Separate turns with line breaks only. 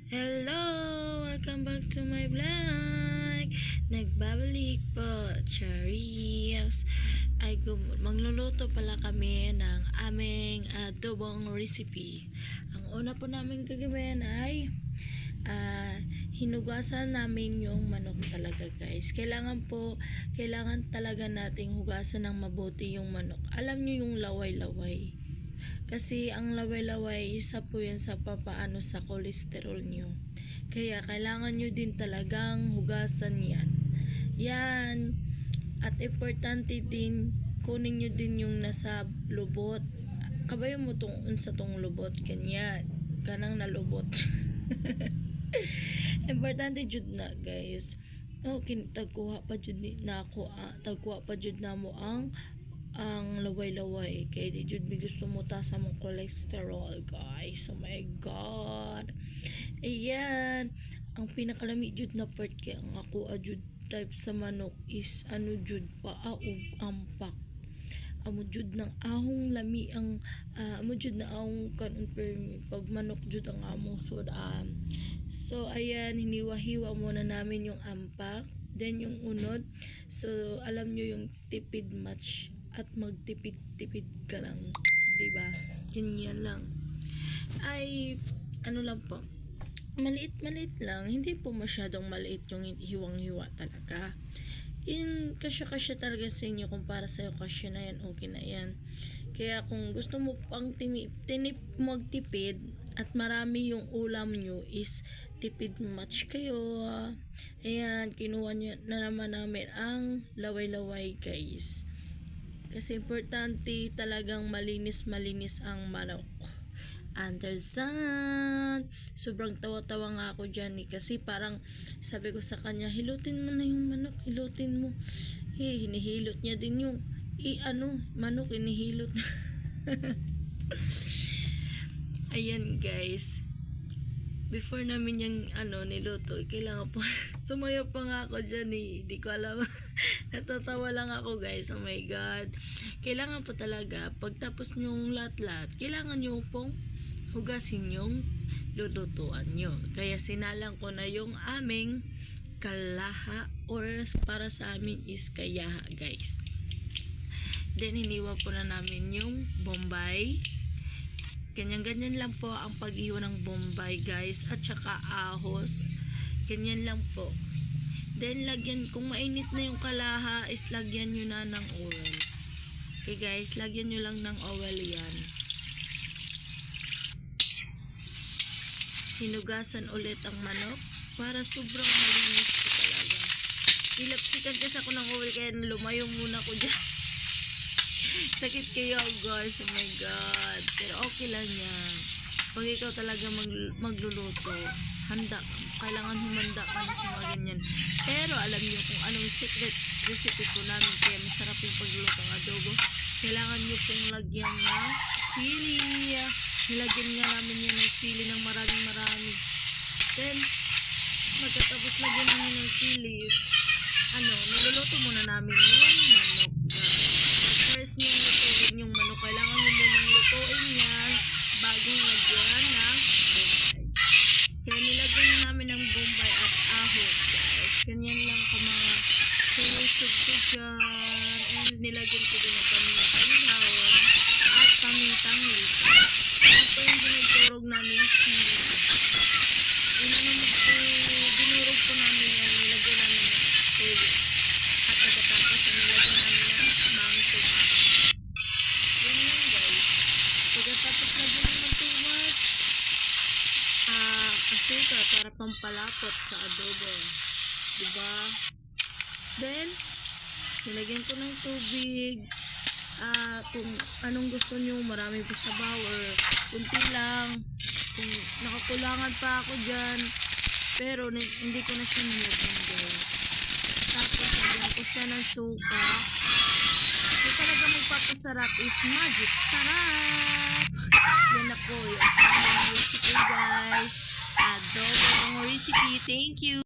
Hello! Welcome back to my vlog! Nagbabalik po, Charis! Magluluto pala kami ng aming adobong recipe. Ang una po namin gagawin ay hinugasan namin yung manok talaga, guys. Kailangan talaga nating hugasan ng mabuti yung manok. Alam nyo yung laway-laway. Kasi ang laway-laway, isa po yan sa papaano sa kolesterol nyo. Kaya kailangan nyo din talagang hugasan yan. Yan. At importante din, kunin nyo din yung nasa lubot. Kabayo mo unsa tong lubot. Ganyan. Kanang nalubot. Importante jud na, guys. Tagkuha pa jud na ako. Tagkuha pa jud na mo ang laway-laway kay di jud mi gusto mo tasa mong cholesterol, guys. Oh my god. Ayan, ang pinakalami jud na part kay ang ako jud type sa manok is jud paa ug ampak. Amo jud ng ahong lami ang amo jud na ahong kanon permi pag manok jud ang among sud. So ayan, hiniwa-hiwa muna namin yung ampak, then yung unod. So alam nyo yung tipid match at magtipid-tipid ka lang, diba? Ganyan lang. Ay, lang po. Maliit lang. Hindi po masyadong maliit yung hiwang-hiwa talaga. In kasya-kasya talaga sa inyo. Kung para sa'yo kasya na yan, okay na yan. Kaya kung gusto mo pang magtipid at marami yung ulam nyo is tipid match kayo. Ayan, kinuha nyo na naman namin ang laway-laway, guys. Kasi importante talagang malinis ang manok. Anderson, sobrang tawa-tawa nga ako dyan kasi parang sabi ko sa kanya, hilutin mo na yung manok, hilutin mo. Hinihilot niya din yung manok, hinihilot. Ayan, guys. Before namin yung niluto, kailangan po sumayo pa nga ako dyan di ko alam. Natatawa lang ako, guys. Oh my god. Kailangan po talaga pagtapos nyong lahat-lahat, kailangan nyo pong hugasin yung lulutuan nyo. Kaya sinalang ko na yung aming kalaha or para sa amin is kayaha, guys. Then hiniwa po na namin yung bombay. Ganyan lang po ang pag-iho ng bombay, guys, at saka ahos. Ganyan lang po. Then lagyan, kung mainit na yung kalaha is lagyan nyo na ng oil. Okay, guys, lagyan nyo lang ng oil yan. Hinugasan ulit ang manok para sobrang malinis ko talaga. Ilapsikan kasi ako ng oil kaya lumayo muna ko dyan. Sakit kayo, guys. Oh my god. Pero okay lang yan. Pag ikaw talaga magluluto, kailangan humanda ka na sa mga ganyan. Pero alam niyo kung anong secret recipe po namin kaya masarap yung pagluluto ng adobo. Kailangan niyo pong lagyan ng sili. Nilagyan nga namin yan ng sili ng marami. Then, magkatapos lagyan namin ng sili, niluluto muna namin yung manok. First nyo lutuin yung manok, kailangan nyo munang lutuin yan bago lagyan ng bombay. Kaya nilagyan na namin ng bombay at ahos, guys. Ganyan lang ka mga sinisog ko dyan. And nilagyan ko din ng paminta-inahon at pamintang lisa. At po yung dinurog namin sili. Dinurog po namin yan, nilagyan namin ng sili. At pagkatapos nilagyan namin ng mangso pa. Yan lang, guys. Pagkatapos lagyan namin ng tumas, asika para pampalapot sa adobo. Diba? Then, nilagyan ko ng tubig. Kung anong gusto nyo, marami pa sabaw or kunti lang. Kung nakakulangan pa ako dyan, pero hindi ko na siya nilagyan, guys. Tapos, lagyan ko siya ng suka. So, talaga magpapasarap is magic sarap. Yan na po yung recipe, guys. Adobo recipe. Thank you.